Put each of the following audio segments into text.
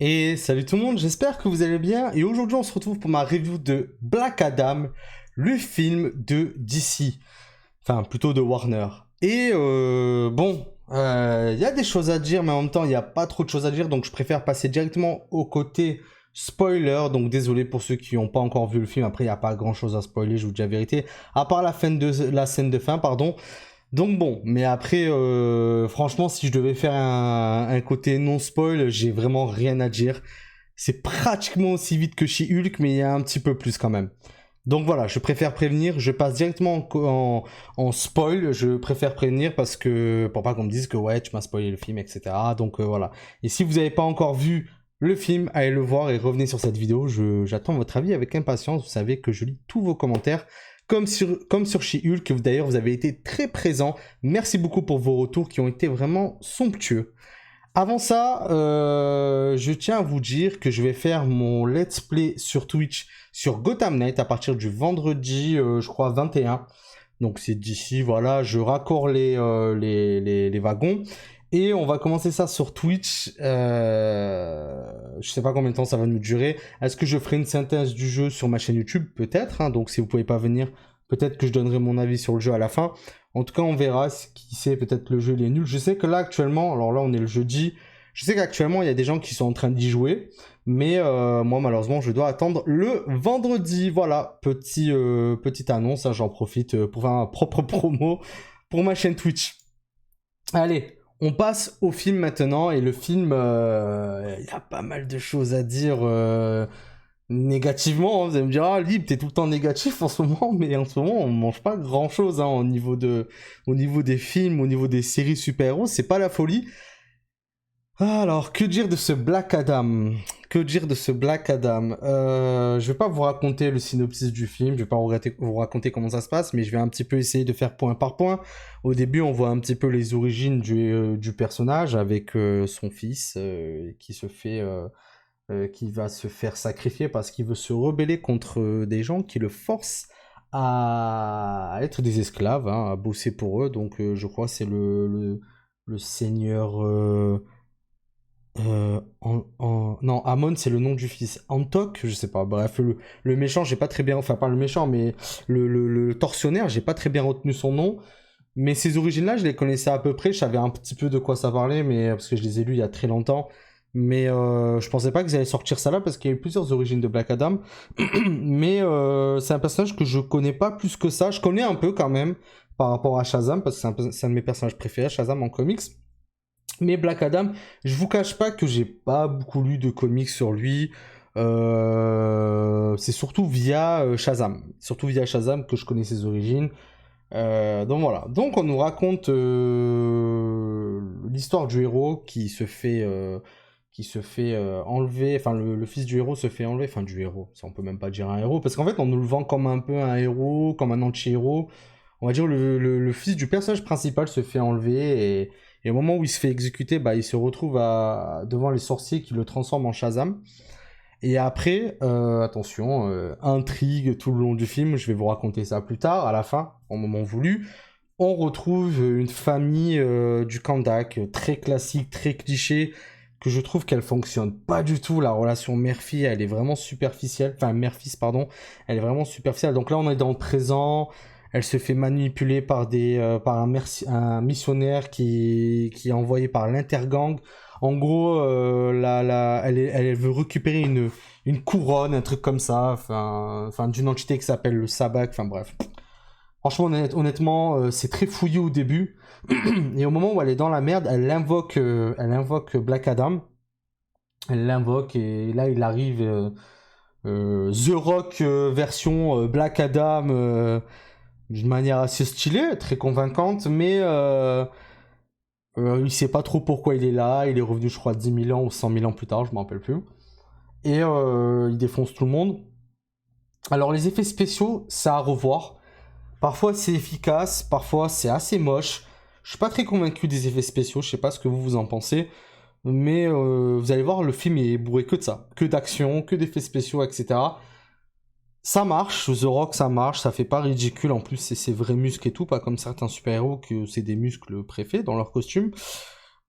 Et salut tout le monde, j'espère que vous allez bien. Et aujourd'hui, on se retrouve pour ma review de Black Adam, le film de DC. Enfin, plutôt de Warner. Et bon, il y a des choses à dire, mais en même temps, il n'y a pas trop de choses à dire. Donc, je préfère passer directement au côté spoiler. Donc, désolé pour ceux qui n'ont pas encore vu le film. Après, il n'y a pas grand-chose à spoiler, je vous dis la vérité. À part la scène de fin, pardon. Donc bon, mais après, franchement, si je devais faire un côté non-spoil, j'ai vraiment rien à dire. C'est pratiquement aussi vite que chez Hulk, mais il y a un petit peu plus quand même. Donc voilà, je préfère prévenir, je passe directement en spoil, je préfère prévenir parce que, pour pas qu'on me dise que ouais, tu m'as spoilé le film, etc. Donc voilà. Et si vous n'avez pas encore vu le film, allez le voir et revenez sur cette vidéo, j'attends votre avis avec impatience, vous savez que je lis tous vos commentaires. Comme sur She-Hulk, d'ailleurs, vous avez été très présents. Merci beaucoup pour vos retours qui ont été vraiment somptueux. Avant ça, je tiens à vous dire que je vais faire mon let's play sur Twitch sur Gotham Knight à partir du vendredi, je crois, 21. Donc c'est d'ici, voilà, je raccord les wagons. Et on va commencer ça sur Twitch. Je sais pas combien de temps ça va nous durer. Est-ce que je ferai une synthèse du jeu sur ma chaîne YouTube? Peut-être. Hein. Donc si vous pouvez pas venir, peut-être que je donnerai mon avis sur le jeu à la fin. En tout cas, on verra. Qui sait, peut-être le jeu il est nul. Je sais que là actuellement, alors là on est le jeudi. Je sais qu'actuellement il y a des gens qui sont en train d'y jouer. Mais moi malheureusement je dois attendre le vendredi. Voilà, petite annonce. Hein, j'en profite pour faire un propre promo pour ma chaîne Twitch. Allez, on passe au film maintenant, et le film, il y a pas mal de choses à dire négativement. Hein. Vous allez me dire, ah, Lib, t'es tout le temps négatif en ce moment, mais en ce moment, on mange pas grand-chose hein, au niveau des films, au niveau des séries super-héros, c'est pas la folie. Alors, que dire de ce Black Adam? Que dire de ce Black Adam? Je vais pas vous raconter le synopsis du film, je vais pas vous raconter comment ça se passe, mais je vais un petit peu essayer de faire point par point. Au début, on voit un petit peu les origines du personnage avec son fils qui va se faire sacrifier parce qu'il veut se rebeller contre des gens qui le forcent à être des esclaves, hein, à bosser pour eux. Donc, je crois que c'est le seigneur. Non, Amon, c'est le nom du fils. Antok, je sais pas. Bref, le méchant, j'ai pas très bien. Enfin, pas le méchant, mais le tortionnaire, j'ai pas très bien retenu son nom. Mais ces origines-là, je les connaissais à peu près. Je savais un petit peu de quoi ça parlait, mais parce que je les ai lus il y a très longtemps. Mais je pensais pas qu'ils allaient sortir ça là parce qu'il y a eu plusieurs origines de Black Adam. Mais c'est un personnage que je connais pas plus que ça. Je connais un peu quand même par rapport à Shazam parce que c'est un de mes personnages préférés, Shazam en comics. Mais Black Adam, je vous cache pas que j'ai pas beaucoup lu de comics sur lui. C'est surtout via Shazam. Surtout via Shazam que je connais ses origines. Donc voilà. Donc on nous raconte l'histoire du héros qui se fait enlever. Enfin, le fils du héros se fait enlever. Enfin, du héros. Ça, on peut même pas dire un héros. Parce qu'en fait, on nous le vend comme un peu un héros, comme un anti-héros. On va dire le fils du personnage principal se fait enlever et au moment où il se fait exécuter, bah, il se retrouve devant les sorciers qui le transforment en Shazam. Et après, attention, intrigue tout le long du film, je vais vous raconter ça plus tard, à la fin, au moment voulu. On retrouve une famille du Kandak, très classique, très cliché, que je trouve qu'elle fonctionne pas du tout. La relation mère-fille, elle est vraiment superficielle. Enfin, mère-fils, pardon. Elle est vraiment superficielle. Donc là, on est dans le présent. Elle se fait manipuler par un missionnaire qui est envoyé par l'intergang. En gros, elle veut récupérer une couronne, un truc comme ça, enfin d'une entité qui s'appelle le Sabak, enfin bref. Franchement, honnêtement, c'est très fouillé au début. Et au moment où elle est dans la merde, elle invoque Black Adam. Elle l'invoque et là, il arrive The Rock version Black Adam d'une manière assez stylée, très convaincante, mais il sait pas trop pourquoi il est là. Il est revenu, je crois, 10 000 ans ou 100 000 ans plus tard, je me rappelle plus. Et il défonce tout le monde. Alors, les effets spéciaux, c'est à revoir. Parfois c'est efficace, parfois c'est assez moche. Je suis pas très convaincu des effets spéciaux, je sais pas ce que vous en pensez. Mais vous allez voir, le film est bourré que de ça. Que d'action, que d'effets spéciaux, etc. Ça marche, The Rock ça marche, ça fait pas ridicule. En plus c'est ses vrais muscles et tout, pas comme certains super-héros que c'est des muscles préfets dans leur costume.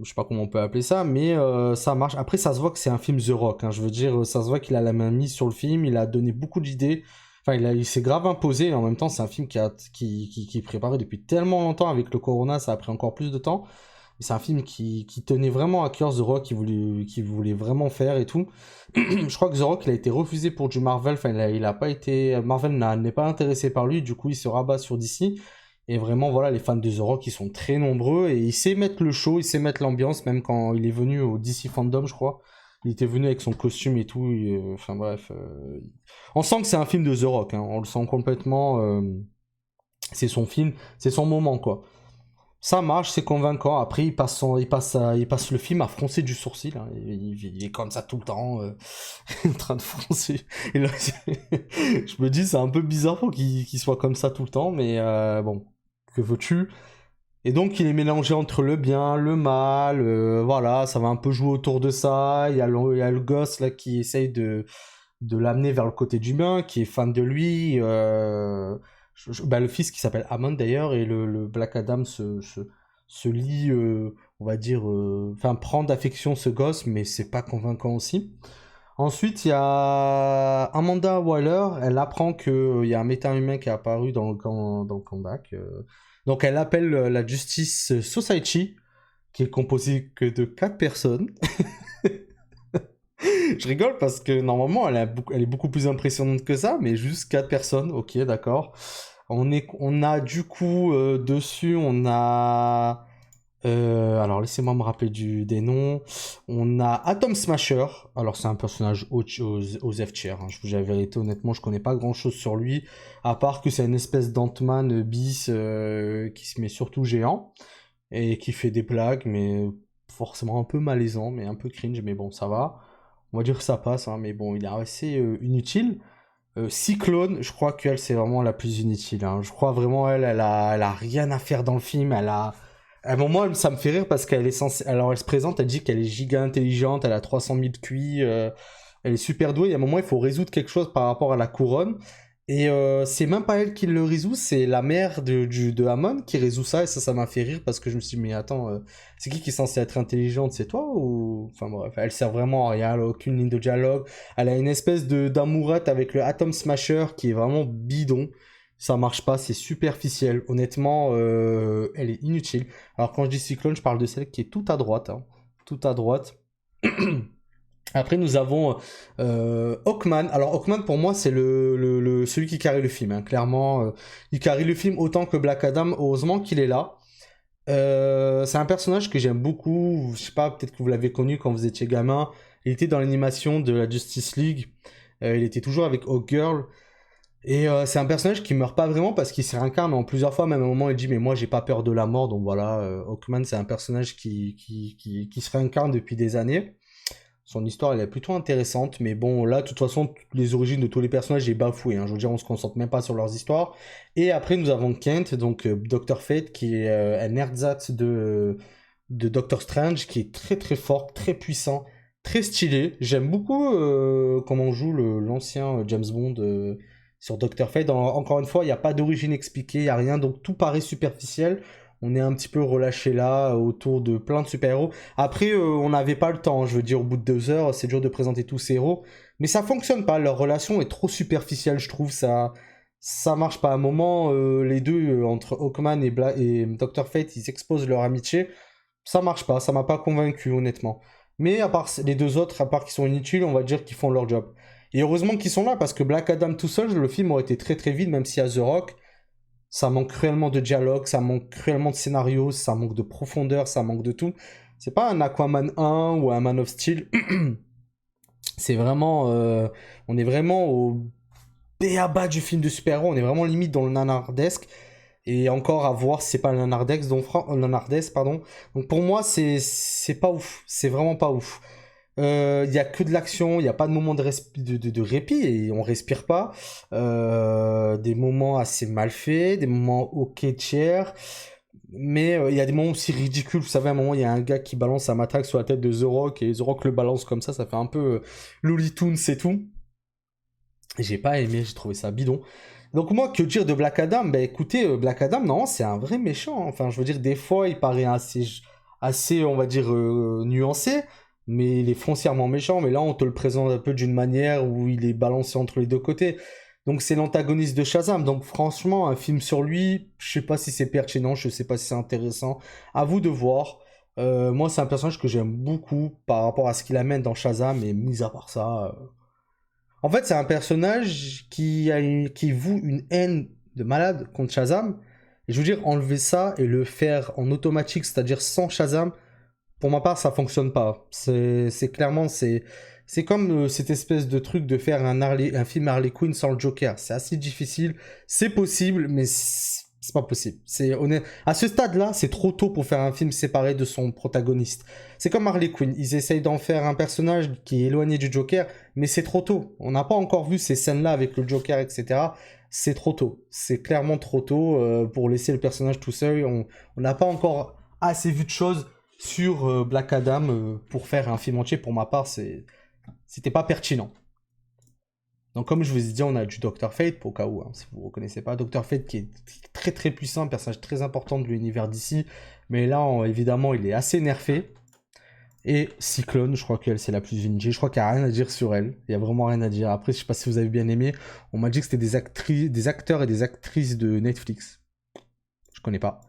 je sais pas comment on peut appeler ça, mais ça marche. Après, ça se voit que c'est un film The Rock, hein. Je veux dire, ça se voit qu'il a la main mise sur le film, il a donné beaucoup d'idées. Enfin, il s'est grave imposé, et en même temps, c'est un film qui est préparé depuis tellement longtemps. Avec le Corona, ça a pris encore plus de temps. C'est un film qui tenait vraiment à cœur The Rock, qui voulait vraiment faire et tout. Je crois que The Rock, il a été refusé pour du Marvel. Enfin, il a pas été. Marvel n'est pas intéressé par lui. Du coup, il se rabat sur DC. Et vraiment, voilà, les fans de The Rock, ils sont très nombreux. Et il sait mettre le show, il sait mettre l'ambiance, même quand il est venu au DC Fandom, je crois. Il était venu avec son costume et tout. Enfin, bref. On sent que c'est un film de The Rock, hein. On le sent complètement. C'est son film, c'est son moment, quoi. Ça marche, c'est convaincant. Après, il passe le film à froncer du sourcil, hein. Il est comme ça tout le temps, en train de froncer. Et là, je me dis, c'est un peu bizarre pour qu'il soit comme ça tout le temps, mais bon, que veux-tu? Et donc, il est mélangé entre le bien, le mal, voilà, ça va un peu jouer autour de ça. Il y a le gosse là qui essaye de l'amener vers le côté du bien, qui est fan de lui. Bah, le fils qui s'appelle Hammond d'ailleurs, et le Black Adam se lie, on va dire, enfin prend d'affection ce gosse, mais c'est pas convaincant aussi. Ensuite, il y a Amanda Waller, elle apprend qu'il y a un méta-humain qui est apparu dans le comeback. Donc elle appelle la Justice Society, qui est composée que de 4 personnes. Je rigole parce que normalement elle est beaucoup plus impressionnante que ça, mais juste 4 personnes, ok, d'accord. On a du coup dessus, on a. Alors laissez-moi me rappeler des noms. On a Atom Smasher. Alors c'est un personnage aux F-tier, hein. Je vous dis la vérité, honnêtement, je connais pas grand-chose sur lui, à part que c'est une espèce d'Ant-Man bis qui se met surtout géant et qui fait des blagues, mais forcément un peu malaisant, mais un peu cringe, mais bon, ça va. On va dire que ça passe, hein, mais bon, il est assez inutile. Cyclone, je crois qu'elle, c'est vraiment la plus inutile, hein. Je crois vraiment, elle a rien à faire dans le film. À un moment, ça me fait rire parce qu'elle est censée. Alors, elle se présente, elle dit qu'elle est giga intelligente, elle a 300 000 QI, elle est super douée. Il y a un moment, il faut résoudre quelque chose par rapport à la couronne. Et c'est même pas elle qui le résout, c'est la mère de Hammond qui résout ça. Et ça m'a fait rire parce que je me suis dit, mais attends, c'est qui est censé être intelligente? C'est toi ou. Enfin bref, elle sert vraiment à rien, elle a aucune ligne de dialogue. Elle a une espèce d'amourette avec le Atom Smasher qui est vraiment bidon. Ça marche pas, c'est superficiel. Honnêtement, elle est inutile. Alors quand je dis Cyclone, je parle de celle qui est tout à droite, hein. Tout à droite. Après, nous avons Hawkman. Alors, Hawkman, pour moi, c'est celui qui carry le film, hein. Clairement, il carry le film autant que Black Adam. Heureusement qu'il est là. C'est un personnage que j'aime beaucoup. Je sais pas, peut-être que vous l'avez connu quand vous étiez gamin. Il était dans l'animation de la Justice League. Il était toujours avec Hawkgirl. Et c'est un personnage qui meurt pas vraiment parce qu'il se réincarne en plusieurs fois. Même à un moment, il dit mais moi j'ai pas peur de la mort. Donc voilà, Hawkman, c'est un personnage qui se réincarne depuis des années. Son histoire, elle est plutôt intéressante, mais bon, là, de toute façon, les origines de tous les personnages, j'ai bafoué, hein. Je veux dire, on se concentre même pas sur leurs histoires. Et après, nous avons Kent, donc Dr. Fate, qui est un ersatz de Doctor Strange, qui est très très fort, très puissant, très stylé. J'aime beaucoup comment joue l'ancien James Bond sur Doctor Fate. Encore une fois, il n'y a pas d'origine expliquée, il n'y a rien, donc tout paraît superficiel. On est un petit peu relâché là autour de plein de super-héros. Après, on n'avait pas le temps, hein. Je veux dire, au bout de 2 heures, c'est dur de présenter tous ces héros. Mais ça fonctionne pas. Leur relation est trop superficielle, je trouve. Ça marche pas. À un moment, les deux, entre Hawkman et Dr. Fate, ils exposent leur amitié. Ça marche pas. Ça m'a pas convaincu, honnêtement. Mais à part les deux autres, à part qu'ils sont inutiles, on va dire qu'ils font leur job. Et heureusement qu'ils sont là, parce que Black Adam tout seul, le film aurait été très très vite, même si à The Rock. Ça manque cruellement de dialogue, ça manque cruellement de scénario, ça manque de profondeur, ça manque de tout. C'est pas un Aquaman 1 ou un Man of Steel. C'est vraiment. On est vraiment au b.a-ba du film de super-héros. On est vraiment limite dans le nanardesque. Et encore à voir si c'est pas le nanardesque, nanardesque, pardon. Donc pour moi, c'est pas ouf. C'est vraiment pas ouf. Il y a que de l'action, il n'y a pas de moment de répit et on respire pas. Des moments assez mal faits, des moments ok tiers. Mais il y a des moments aussi ridicules. Vous savez, à un moment, il y a un gars qui balance un matraque sur la tête de The Rock et The Rock le balance comme ça fait un peu Looney Tunes et tout. Et j'ai pas aimé, j'ai trouvé ça bidon. Donc moi, que dire de Black Adam? Ben écoutez, Black Adam, non, c'est un vrai méchant, hein. Enfin, je veux dire, des fois, il paraît assez, on va dire, nuancé, mais il est foncièrement méchant. Mais là, on te le présente un peu d'une manière où il est balancé entre les deux côtés. Donc c'est l'antagoniste de Shazam. Donc franchement, un film sur lui, je sais pas si c'est pertinent, je sais pas si c'est intéressant. À vous de voir. Moi, c'est un personnage que j'aime beaucoup par rapport à ce qu'il amène dans Shazam, et mis à part ça. En fait, c'est un personnage qui voue une haine de malade contre Shazam. Et je veux dire, enlever ça et le faire en automatique, c'est-à-dire sans Shazam, pour ma part, ça fonctionne pas. C'est clairement, c'est comme cette espèce de truc de faire un film Harley Quinn sans le Joker. C'est assez difficile. C'est possible, mais c'est pas possible. C'est honnête. À ce stade-là, c'est trop tôt pour faire un film séparé de son protagoniste. C'est comme Harley Quinn. Ils essayent d'en faire un personnage qui est éloigné du Joker, mais c'est trop tôt. On n'a pas encore vu ces scènes-là avec le Joker, etc. C'est trop tôt. C'est clairement trop tôt pour laisser le personnage tout seul. On n'a pas encore assez vu de choses sur Black Adam pour faire un film entier. Pour ma part, c'était pas pertinent. Donc comme je vous ai dit, on a du Dr. Fate, pour au cas où, hein, si vous ne reconnaissez pas. Dr. Fate qui est très très puissant, un personnage très important de l'univers d'ici. Mais là, évidemment, il est assez nerfé. Et Cyclone, je crois qu'elle, c'est la plus VNG. Je crois qu'il n'y a rien à dire sur elle. Il n'y a vraiment rien à dire. Après, je sais pas si vous avez bien aimé. On m'a dit que c'était des acteurs et des actrices de Netflix. Je connais pas.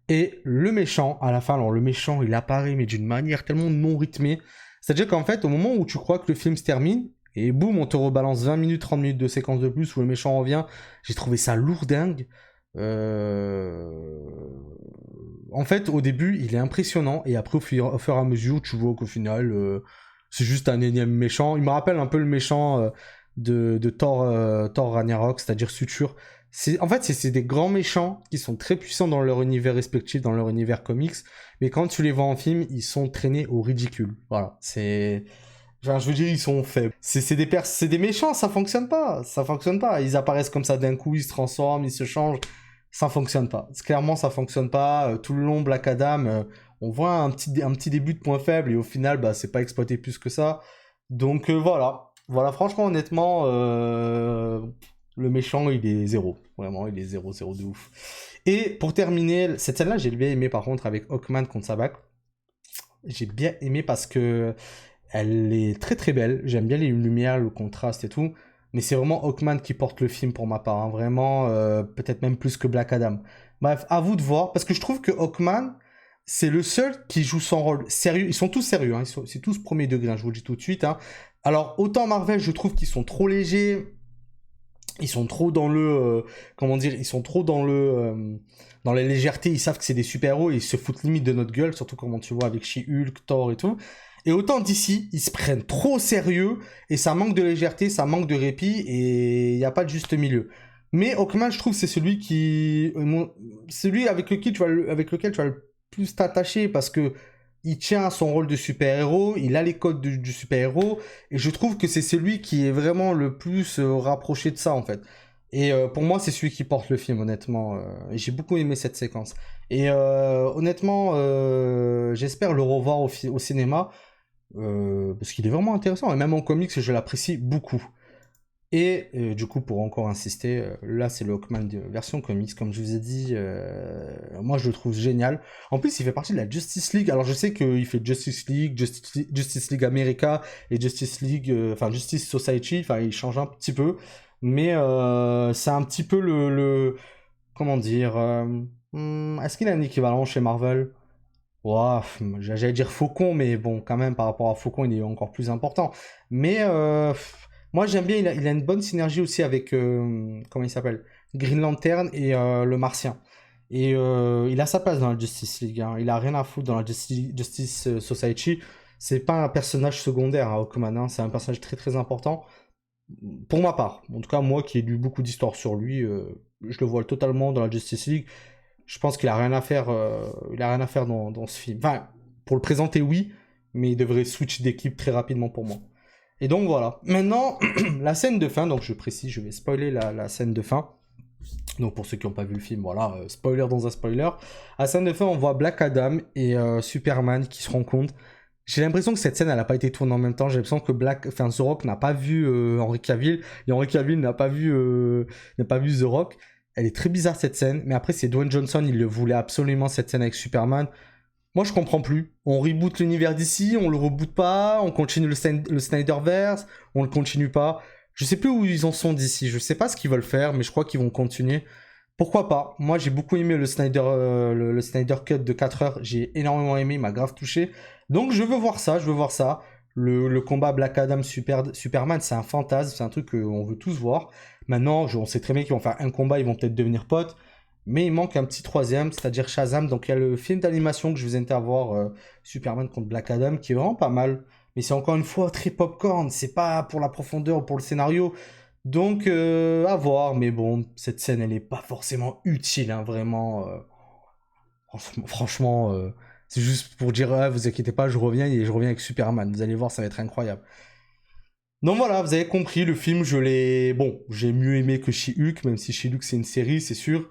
Et le méchant, à la fin, alors le méchant, il apparaît, mais d'une manière tellement non rythmée. C'est-à-dire qu'en fait, au moment où tu crois que le film se termine, et boum, on te rebalance 20 minutes, 30 minutes de séquence de plus où le méchant revient, j'ai trouvé ça lourdingue. En fait, au début, il est impressionnant, et après, au fur et à mesure, tu vois qu'au final, c'est juste un énième méchant. Il me rappelle un peu le méchant de Thor, Thor Ragnarok, c'est-à-dire Suture. En fait, c'est des grands méchants qui sont très puissants dans leur univers respectif, dans leur univers comics, mais quand tu les vois en film, ils sont traînés au ridicule. Voilà, c'est... Enfin, je veux dire, ils sont faibles. C'est des méchants, ça fonctionne pas. Ça fonctionne pas. Ils apparaissent comme ça d'un coup, ils se transforment, ils se changent. Ça fonctionne pas. Clairement, ça fonctionne pas. Tout le long, Black Adam, on voit un petit début de point faible et au final, bah, c'est pas exploité plus que ça. Donc voilà. Voilà, franchement, honnêtement, le méchant, il est zéro. Vraiment, il est zéro, zéro de ouf. Et pour terminer, cette scène-là, j'ai bien aimé par contre avec Hawkman contre Sabak. J'ai bien aimé parce que elle est très très belle. J'aime bien les lumières, le contraste et tout. Mais c'est vraiment Hawkman qui porte le film pour ma part, hein. Vraiment, peut-être même plus que Black Adam. Bref, à vous de voir. Parce que je trouve que Hawkman, c'est le seul qui joue son rôle sérieux. Ils sont tous sérieux, hein. C'est tous premier degré, hein, je vous le dis tout de suite, hein. Alors, autant Marvel, je trouve qu'ils sont trop légers. Ils sont trop dans le... comment dire? Ils sont trop dans la légèreté. Ils savent que c'est des super-héros et ils se foutent limite de notre gueule. Surtout comment tu vois avec She-Hulk, Thor et tout. Et autant d'ici, ils se prennent trop au sérieux et ça manque de légèreté, ça manque de répit et il n'y a pas de juste milieu. Mais Hawkman, je trouve, c'est celui avec lequel tu vas le plus t'attacher parce que il tient à son rôle de super-héros, il a les codes du super-héros et je trouve que c'est celui qui est vraiment le plus rapproché de ça en fait. Et pour moi, c'est celui qui porte le film, honnêtement. Et j'ai beaucoup aimé cette séquence. Et honnêtement, j'espère le revoir au cinéma parce qu'il est vraiment intéressant. Et même en comics, je l'apprécie beaucoup. Et du coup, pour encore insister, là c'est le Hawkman de version comics, comme je vous ai dit, moi je le trouve génial. En plus, il fait partie de la Justice League. Alors je sais qu'il fait Justice League, Justice League America et Justice League, enfin Justice Society, enfin il change un petit peu. Mais c'est un petit peu comment dire, est-ce qu'il a un équivalent chez Marvel? Ouah, j'allais dire Faucon, mais bon, quand même, par rapport à Faucon, il est encore plus important. Mais moi, j'aime bien, il a une bonne synergie aussi avec, comment il s'appelle? Green Lantern et le Martien. Et il a sa place dans la Justice League, hein. Il a rien à foutre dans la Justice Society. C'est pas un personnage secondaire, hein, Hawkman, hein. C'est un personnage très très important. Pour ma part. En tout cas, moi qui ai lu beaucoup d'histoires sur lui, je le vois totalement dans la Justice League. Je pense qu'il a rien à faire, il a rien à faire dans ce film. Enfin, pour le présenter, oui, mais il devrait switch d'équipe très rapidement pour moi. Et donc voilà. Maintenant, la scène de fin, donc je précise, je vais spoiler la scène de fin. Donc pour ceux qui n'ont pas vu le film, voilà, spoiler dans un spoiler. À la scène de fin, on voit Black Adam et Superman qui se rencontrent. J'ai l'impression que cette scène, elle n'a pas été tournée en même temps. J'ai l'impression que The Rock n'a pas vu Henry Cavill et Henry Cavill n'a pas vu The Rock. Elle est très bizarre cette scène, mais après c'est Dwayne Johnson, il le voulait absolument cette scène avec Superman. Moi, je comprends plus. On reboot l'univers d'ici, on le reboot pas, on continue le Snyderverse, on le continue pas. Je sais plus où ils en sont d'ici. Je sais pas ce qu'ils veulent faire, mais je crois qu'ils vont continuer. Pourquoi pas? Moi, j'ai beaucoup aimé le Snyder Cut de 4 heures. J'ai énormément aimé, il m'a grave touché. Donc, je veux voir ça, je veux voir ça. Le combat Black Adam Superman, c'est un fantasme, c'est un truc qu'on veut tous voir. Maintenant, on sait très bien qu'ils vont faire un combat, ils vont peut-être devenir potes. Mais il manque un petit troisième, c'est-à-dire Shazam. Donc, il y a le film d'animation que je vous invite à voir, Superman contre Black Adam, qui est vraiment pas mal. Mais c'est encore une fois très popcorn, c'est pas pour la profondeur ou pour le scénario. Donc, à voir, mais bon, cette scène, elle n'est pas forcément utile, hein, vraiment. Franchement, c'est juste pour dire, ah, vous inquiétez pas, je reviens et je reviens avec Superman. Vous allez voir, ça va être incroyable. Donc voilà, vous avez compris, le film, je l'ai... Bon, j'ai mieux aimé que She-Hulk, même si She-Hulk, c'est une série, c'est sûr.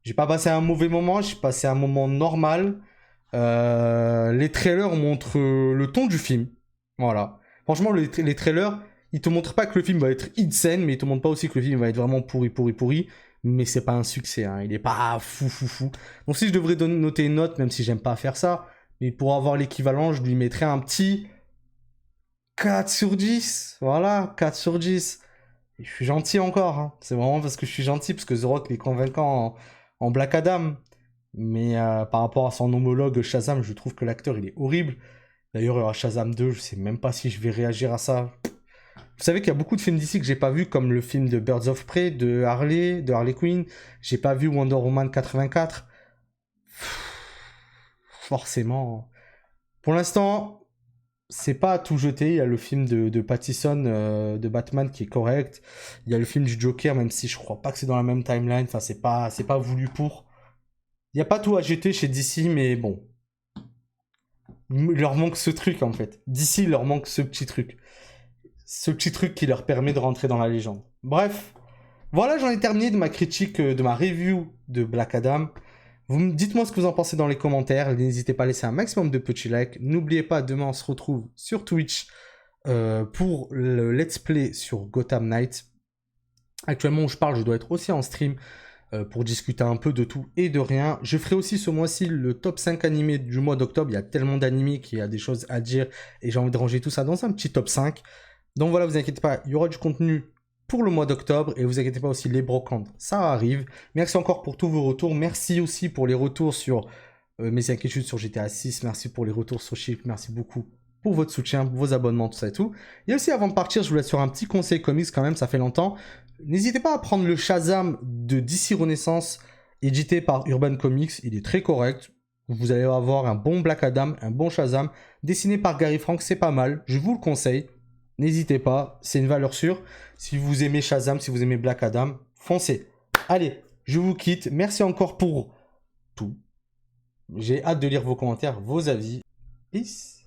J'ai pas passé un mauvais moment, j'ai passé un moment normal. Les trailers montrent le ton du film. Voilà. Franchement, les trailers, ils te montrent pas que le film va être insane, mais ils te montrent pas aussi que le film va être vraiment pourri, pourri, pourri. Mais c'est pas un succès, hein. Il est pas fou, fou, fou. Donc si je devrais noter une note, même si j'aime pas faire ça, mais pour avoir l'équivalent, je lui mettrais un petit 4 sur 10. Voilà, 4 sur 10. Et je suis gentil encore, hein. C'est vraiment parce que je suis gentil, parce que The Rock est convaincant en Black Adam. Mais par rapport à son homologue Shazam, je trouve que l'acteur il est horrible. D'ailleurs, il y aura Shazam 2, je sais même pas si je vais réagir à ça. Vous savez qu'il y a beaucoup de films d'ici que j'ai pas vu, comme le film de Birds of Prey, de Harley Quinn. J'ai pas vu Wonder Woman 84. Forcément. Pour l'instant, c'est pas à tout jeter. Il y a le film de Pattinson de Batman qui est correct. Il y a le film du Joker, même si je crois pas que c'est dans la même timeline. Enfin, c'est pas voulu pour. Il n'y a pas tout à jeter chez DC, mais bon. Il leur manque ce truc en fait. DC, il leur manque ce petit truc. Ce petit truc qui leur permet de rentrer dans la légende. Bref, voilà, j'en ai terminé de ma critique, de ma review de Black Adam. Dites-moi ce que vous en pensez dans les commentaires. N'hésitez pas à laisser un maximum de petits likes. N'oubliez pas, demain on se retrouve sur Twitch pour le let's play sur Gotham Knight. Actuellement où je parle, je dois être aussi en stream pour discuter un peu de tout et de rien. Je ferai aussi ce mois-ci le top 5 animés du mois d'octobre. Il y a tellement d'animés qu'il y a des choses à dire et j'ai envie de ranger tout ça dans un petit top 5. Donc voilà, vous inquiétez pas, il y aura du contenu pour le mois d'octobre et vous inquiétez pas aussi, les brocantes, ça arrive. Merci encore pour tous vos retours. Merci aussi pour les retours sur mes inquiétudes sur GTA 6. Merci pour les retours sur Shift. Merci beaucoup pour votre soutien, vos abonnements, tout ça et tout. Et aussi, avant de partir, je vous laisse sur un petit conseil comics quand même, ça fait longtemps. N'hésitez pas à prendre le Shazam de DC Renaissance, édité par Urban Comics. Il est très correct. Vous allez avoir un bon Black Adam, un bon Shazam, dessiné par Gary Frank, c'est pas mal. Je vous le conseille. N'hésitez pas, c'est une valeur sûre. Si vous aimez Shazam, si vous aimez Black Adam, foncez. Allez, je vous quitte. Merci encore pour tout. J'ai hâte de lire vos commentaires, vos avis. Peace.